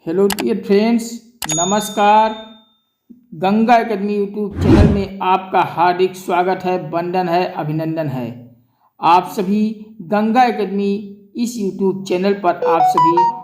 Hello dear friends, नमस्कार। Ganga academy YouTube channel में आपका हार्दिक स्वागत है, वंदन है, अभिनंदन है। आप सभी गंगा एकेडमी इस यूट्यूब चैनल पर आप सभी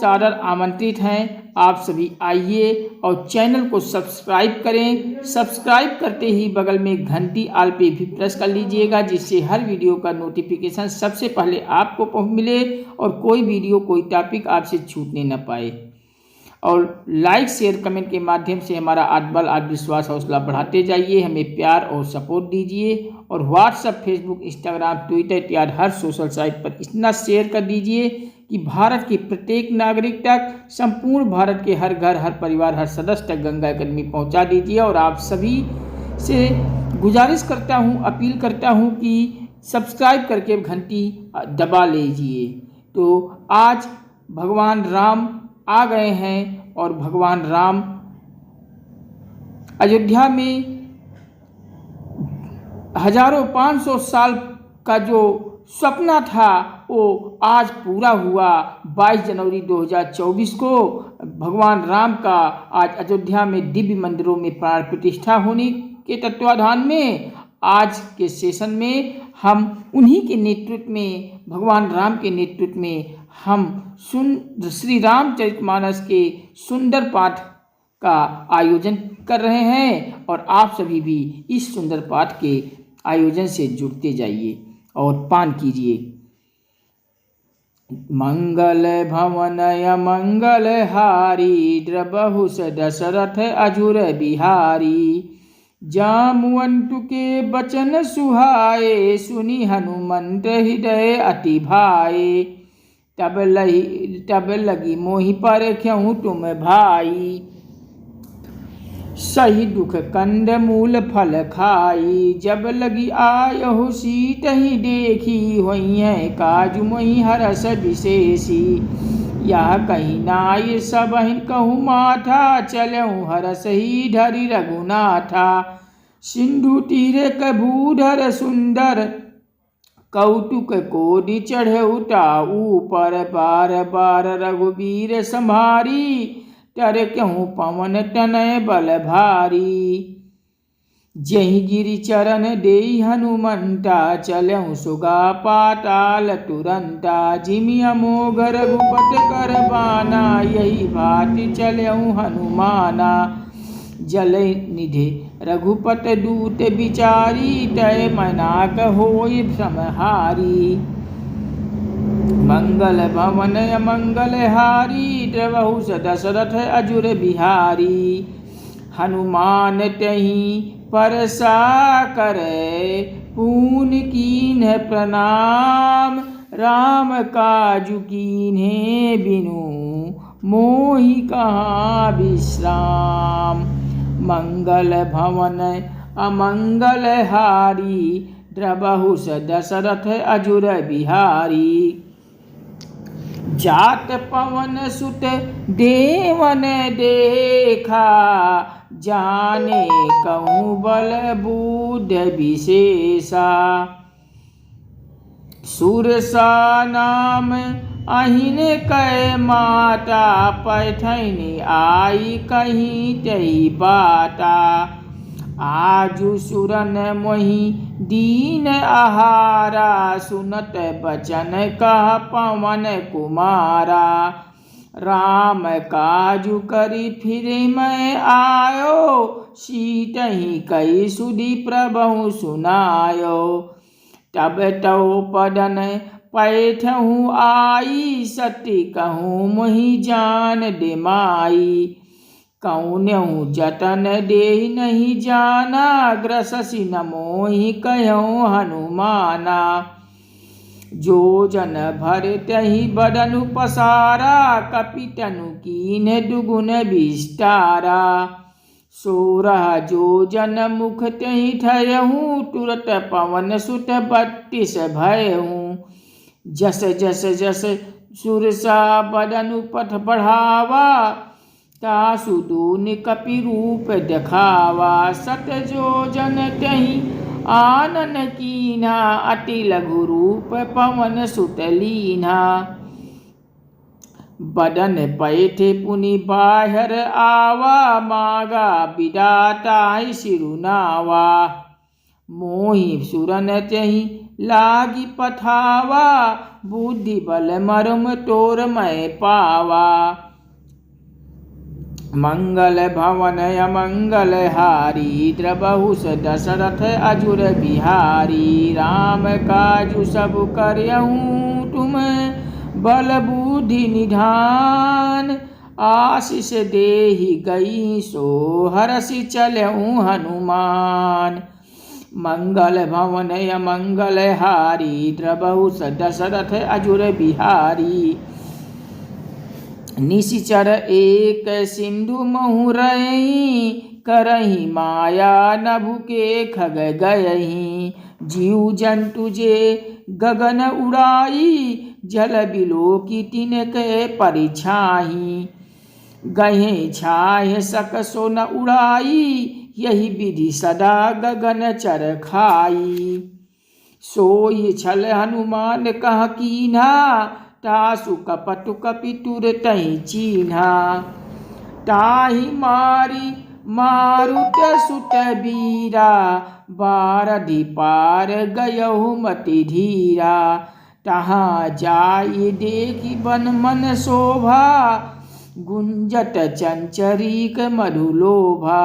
सादर आमंत्रित हैं। आप सभी आइए और चैनल को सब्सक्राइब करें। सब्सक्राइब करते ही बगल में घंटी आल पे भी प्रेस कर लीजिएगा, जिससे हर वीडियो का नोटिफिकेशन सबसे पहले आपको मिले और कोई वीडियो कोई टॉपिक आपसे छूटने न पाए। और लाइक शेयर कमेंट के माध्यम से हमारा आत्मबल आत्मविश्वास हौसला बढ़ाते जाइए। हमें प्यार और सपोर्ट दीजिए और व्हाट्सएप, फेसबुक, इंस्टाग्राम, ट्विटर इत्यादि हर सोशल साइट पर इतना शेयर कर दीजिए कि भारत के प्रत्येक नागरिक तक, संपूर्ण भारत के हर घर, हर परिवार, हर सदस्य तक गंगा एकेडमी पहुंचा दीजिए। और आप सभी से गुजारिश करता हूं, अपील करता हूं कि सब्सक्राइब करके घंटी दबा लीजिए। तो आज भगवान राम आ गए हैं और भगवान राम अयोध्या में हजारों 500 साल का जो सपना था वो आज पूरा हुआ। 22 जनवरी 2024 को भगवान राम का आज अयोध्या में दिव्य मंदिरों में प्राण प्रतिष्ठा होने के तत्वाधान में आज के सेशन में हम उन्हीं के नेतृत्व में, भगवान राम के नेतृत्व में हम श्री रामचरितमानस के सुंदर पाठ का आयोजन कर रहे हैं। और आप सभी भी इस सुंदर पाठ के आयोजन से जुड़ते जाइए और पान कीजिए। मंगल भवनय मंगल हारी, द्रबहुस दशरथ अजुर बिहारी। जामुवंतु के बचन सुहाए, सुनी हनुमंत हृदय अति भाए। तब लगी मोहि पर क्यों तुम भाई, सही दुख कंद मूल फल खाई। जब लगी आयहु सीत ही देखी, होइए काजु मोहि हरस विशेषी। यह कहीं नाई सबहिन कहूँ माथा, चलऊँ हरस ही धरि रघुनाथा। सिंधु तीरे कभूधर सुंदर, कौतुक कोटि चढ़ऊ ताऊ पर। बार बार रघुबीर संभारी, तर क्यों पवन तनय बल भारी। जहि गिरि चरण देई हनुमंता, चलऊँ सुगा पाताल तुरंता। जिमि अमोघ रघुपत कर बाना, यही भांति चलऊँ हनुमाना। जल निधि रघुपत दूत बिचारी, तय मनाक होय समहारी। मंगल भवन मंगल हारी, द्रबहुस दशरथ अजुर बिहारी। हनुमान तहि परसा करे, पून कीन्ह प्रणाम। राम काजु कीन्हे बिनु, मोहि कहाँ विश्राम। मंगल भवन अमंगल हारी, द्रबहुस दशरथ अजुर बिहारी। जात पवन सुत देवन देखा, जाने कहूँ बल बुध विशेषा। सुरसा नाम अहिन कै माता, पैठैन आई कहीं तही बाता। आजु सुरन मोहि दीन आहारा, सुनत बचन कह पवन कुमारा। राम काजु करि फिर मैं आयो, सीतहि कई सुधि प्रभु सुनायो। तब तौ पदन पैठहूँ आई, सती कहूँ मोहि जान दिमाई। कौन्हु जतन देहि नहीं जाना, ग्रससि न मोहि कहूँ हनुमाना। जो जन भर तहि बदनु पसारा, कपितनु कीन्ह दुगुन विस्तारा। 16 जो जन मुख तहि ठयहूँ, तुरत पवन सुत 32 भयहूँ। जस जस जस सुरसा बदनु पथ बढ़ावा, तासु दून कपि रूप देखावा। 7 जो जन तहि आनन कीन्हा, अति लघु रूप पवन सुत लीन्हा। बदन पैठे पुनि बाहर आवा, मागा बिदाताहि सिरुनावा। मोहि सुरन त्यहि लागी पठावा, बुद्धि बल मरुम तोर मैं पावा। मंगल भवन अमंगल हारी, द्रबहु दशरथ अजुर बिहारी। राम काजु सब करहूँ तुम, बल बुद्धि निधान। आशीष देहि गई सो, हरषि चलऊँ हनुमान। मंगल भवन अमंगल हारी, द्रबहु दशरथ अजुर बिहारी। निशिचर एक सिंधु महु रही, करही माया नभु के खग गयही। जीव जंतु जे गगन उड़ाई, जल बिलो की तिनके परिछाही। गहे छाहे सक सो न उड़ाई, यही विधि सदा गगन चर खाई। सोई छल हनुमान कह कीन्हा, तासु कपटु कपितुर तहि चीन्हा। ताहि मारी मारुत सुत बीरा, बारधि पार गयहु मति धीरा। तहाँ जाई देखी बन मन शोभा, गुंजत चंचरीक मधुलोभा।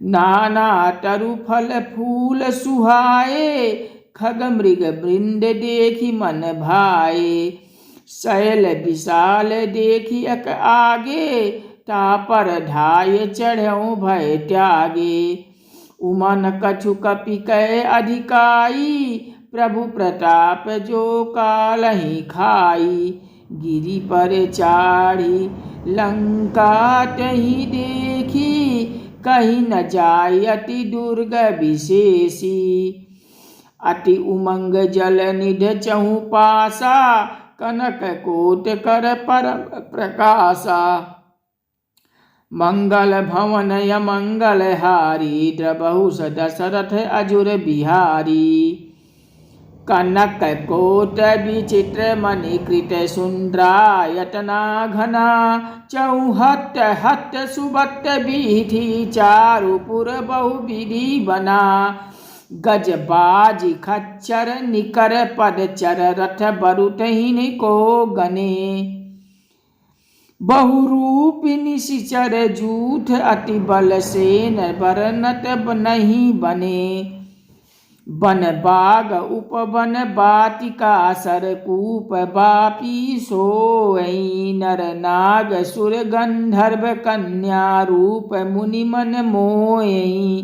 नाना तरु फल फूल सुहाए, खग मृग वृंद देखी मन भाए। शैल विशाल देखी अक आगे, तापर धाय चढ़ऊ भय त्यागे। उमन कछु कपि कै अधिकाई, प्रभु प्रताप जो कालहि खाई। गिरि पर चाढ़ी लंका तहि देखी, कहीं न जाय अति दुर्ग विशेषी। अति उमंग जल निध चहु पासा, कनक कोट कर परम प्रकाशा। मंगल भवन अमंगल हारी, द्रबहु दशरथ अजुर बिहारी। कनक कोट विचित्र मणिकृत सुंदरायतना घना, चौहट हट सुबट बीथी, चारुपुर बहुविधि बना। गज बाज खच्चर निकर पदचर, रथ बरुतहिन को गने। बहुरूप निशिचर जूठ, अति बल सेन बरनत नहीं बने। बन बाग उपवन बाटिका, सरकूप बापी सोई। नर नाग सुर गंधर्व कन्या, रूप मुनि मन मोई।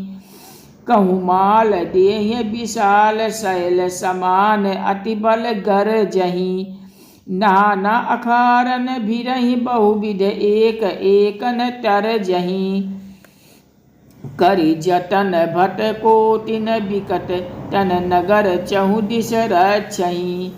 कहूँ माल देह विशाल शैल समान, अति बल गरजहि। नाना अखारन भिरहि, बहुविध एक एकन तरजहि। करि जतन भट कोटिन बिकट, तन नगर चहु दिस रक्षहि।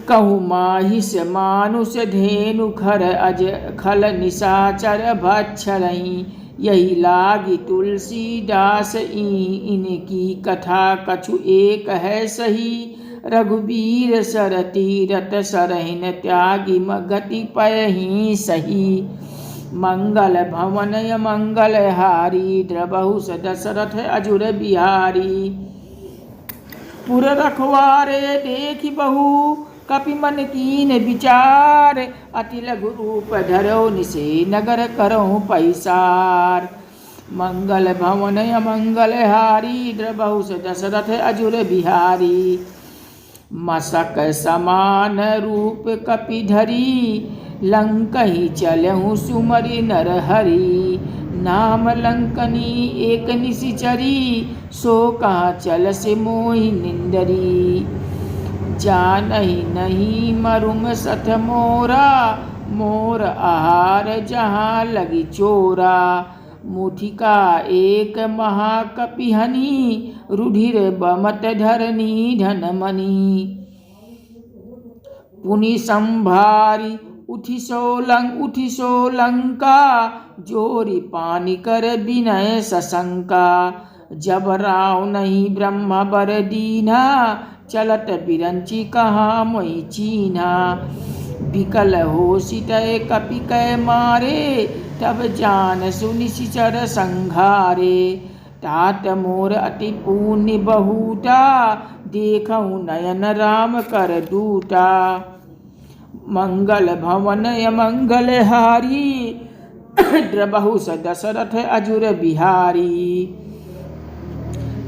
कहूँ माहिष मानुष धेनु खर, अज खल निशाचर भक्षरहि। यही लागी तुलसीदास इनकी कथा, कछु एक है सही। रघुबीर सर तीरथ सरहिन, त्यागी गति पयहि सही। मंगल भवन अमंगल हारी, द्रबहु दशरथ अजुर बिहारी। पुर रखवारे देखी बहु, कपि मन कीन विचार। अति लघु रूप धरो निसे, नगर करहु पैसार। मंगल भवन अमंगल हारी, द्रबहु दशरथ अजुर बिहारी। मसक समान रूप कपि धरी, लंकहि चलहु सुमरि नर हरि। नाम लंकनी एक निशिचरी, सो कहाँ चल से मोहि निंदरी। जानहि नहीं मरुम सथ मोरा, मोर आहार जहाँ लगी चोरा। मुठिका एक महाकपिहनि, रुधिर बमत धरनी धनमणि। पुनि संभारी उठि सो लंका, जोरी पानी कर विनय सशंका। जब राव नहीं ब्रह्म बर दीना, चलत बिरंची कहाँ मोहि चीन्हा। बिकल हो सितय कपि कै मारे, तब जान सुनि सिचर संघारे। तात मोर अति पुण्य बहुटा, देखहु नयन राम कर दूटा। मंगल भवन अमंगल हारी, द्रबहु दशरथ अजुर बिहारी।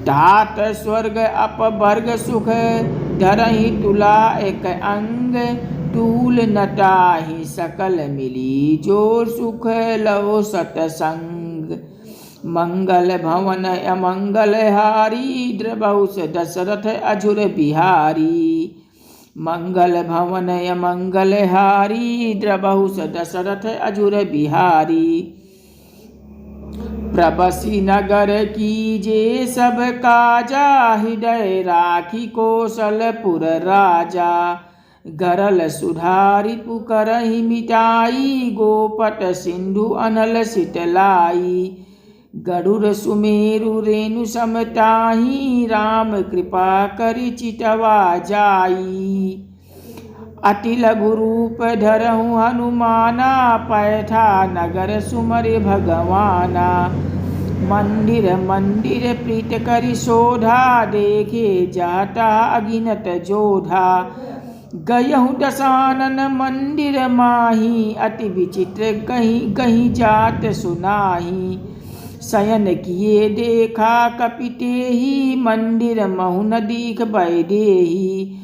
तात स्वर्ग अपवर्ग सुख, धरहि तुला एक अंग। टूल नटाहि सकल मिली, जोर सुख लो सतसंग। मंगल भवन अमंगल हारी, द्रबहु दशरथ अजुर बिहारी। मंगल भवन अमंगल हारी, द्रबहु दशरथ अजुर बिहारी। प्रबसी नगर कीजे सब काजा, हृदय राखी कौशलपुर राजा। गरल सुधारि पुकरहि मिटाई, गोपट सिंधु अनल सितलाई। गरुड़ सुमेरु रेणु समताही, राम कृपा करि चितवा जाई। अति लघु रूप धरहु हनुमाना, पैठा नगर सुमरे भगवाना। मंदिर मंदिर प्रीत करि शोधा, देखे जाता अगिनत जोधा। गयहु दशानन मंदिर माही, अति विचित्र कहीं कहीं जात सुनाही। शयन किए देखा कपितेहि, मंदिर महु न दीख बैदेही।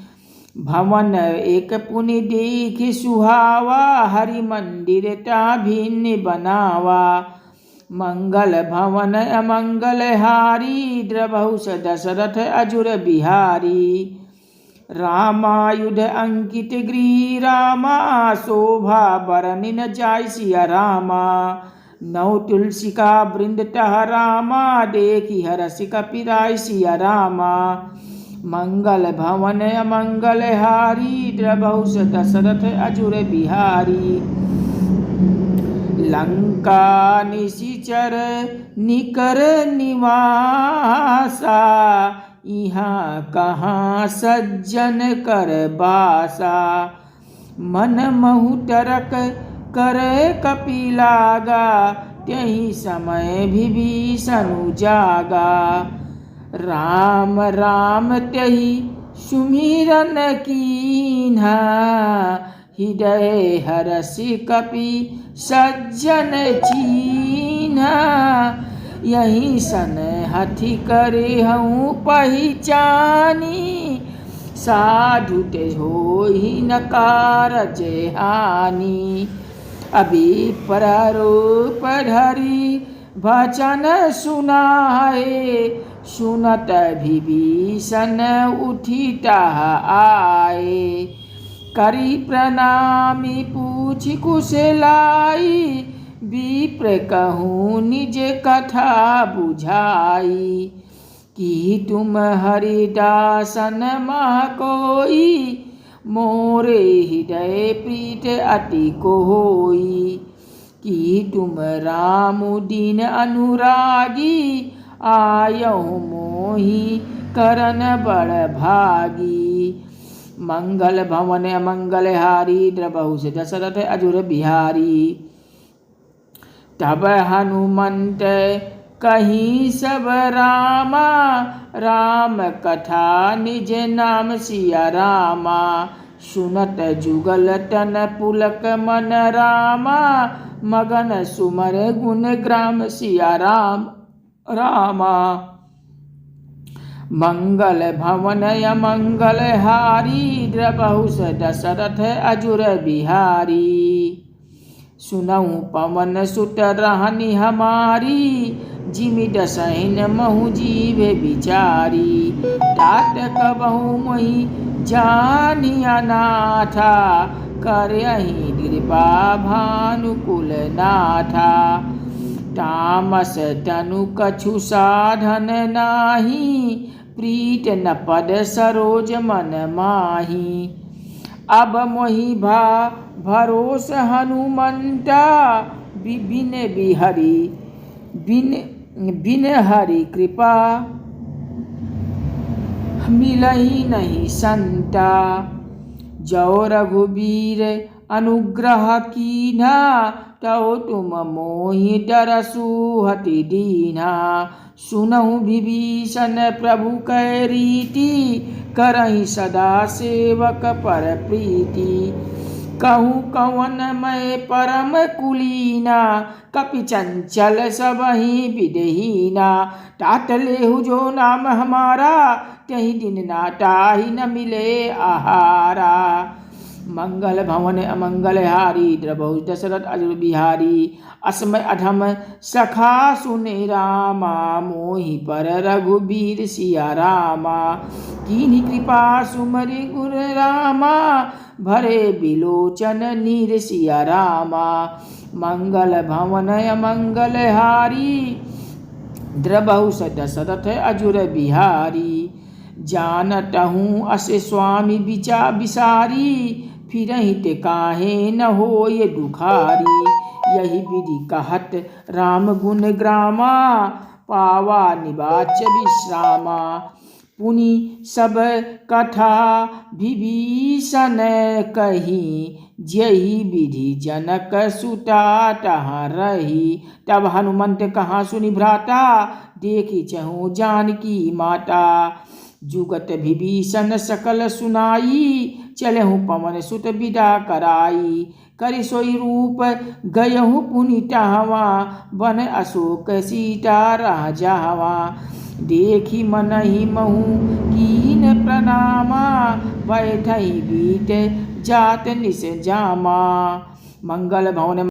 भवन एक पुनि देख सुहावा, हरि मंदिर ता भिन्न बनावा। मंगल भवन अमंगल हारी, द्रबहु दशरथ अजुर बिहारी। रामायुध अंकित गृह रामा, शोभा बरनि न जाय सिया रामा। नौ तुलसी का वृंद तह रामा, देखी हरसि कपिराय सिया रामा। मंगल भवन अमंगल हारी, द्रबहु दशरथ अजुर बिहारी। लंका निशिचर निकर निवासा, यहाँ कहाँ सज्जन कर बासा। मन महु टरक करे कपिलागा, त्यहि समय विभीषण जागा। राम राम त्यहि सुमिरन कीन्हा, हृदय हरसि कपि सज्जन चीन्हा। यही सन हथि करे हूँ पहिचानी, साधु ते होहि न कारज हानि। अभी प्रारूप धरि वचन सुनाए, सुनत विभीषण उठि तह आए। करी प्रणामी पूछि कुशलाई, विप्र कहूँ निज कथा बुझाई। कि तुम हरिदासन मह कोई, मोरे हृदय प्रीत अति कोई। कि तुम राम दीन अनुरागी, आयहु मोहि करन बड़ भागी। मंगल भवन अमंगल हारी, द्रबहु दशरथ अजुर बिहारी। तब हनुमंत कहीं सब रामा, राम कथा निज नाम सिया रामा। सुनत जुगल तन पुलक मन रामा, मगन सुमर गुण ग्राम सिया राम रामा। मंगल भवन अमंगल हारी, द्रबहु दशरथ अजुर बिहारी। सुनहु पवन सुत रहनि हमारी, जिमि दसहिन महु जीव बिचारी। तात कबहु मोहि जानिया नाथा, करहि कृपा भानुकुल नाथा। तामस तनु कछु साधन नाही, प्रीत न पद सरोज मन माही। अब मोहि भरोस हनुमंता, बिन बिहरि बिन हरि कृपा। मिलही नहीं संता। जो रघुबीर अनुग्रह कीन्हा, तौ तुम मोहि डरसु हति दीन्हा। सुनहु विभीषण प्रभु कै रीति, करहि सदा सेवक पर प्रीति। कहूँ कवन मैं परम कुलीना, कपि चंचल सबहि विदहीना। तात लेहु जो नाम हमारा, तहि दिन नाटाहि न मिले आहारा। मंगल भवन अमंगल हारी, द्रवहु दशरथ अजुर बिहारी। असमय अधम सखा सुने रामा, मोहि पर रघुबीर सिया रामा। कीन्ही कृपा सुमरि गुर रामा, भरे बिलोचन नीर सिया रामा। मंगल भवन अमंगल हारी, द्रवहु दशरथ अजुर बिहारी। जानतहु अस स्वामी विचा बिसारी, फिरहि ते काहे न होय दुखारी। यही विधि कहत राम गुण ग्रामा, पावा निवाच विश्रामा। पुनि सब कथा विभीषण कही, जही विधि जनक सुता तहाँ रही। तब हनुमंत कहाँ सुनि भ्राता, देखी चहु जानकी माता। जुगत विभीषण सकल सुनाई, चलहु पवन सुत विदा कराई। करि सोई रूप गयहु पुनि टहवा, बन अशोक सीता रह जावा। देखी मनहि महु कीन प्रणामा, बैठहि बीत जात निस जामा। मंगल भवन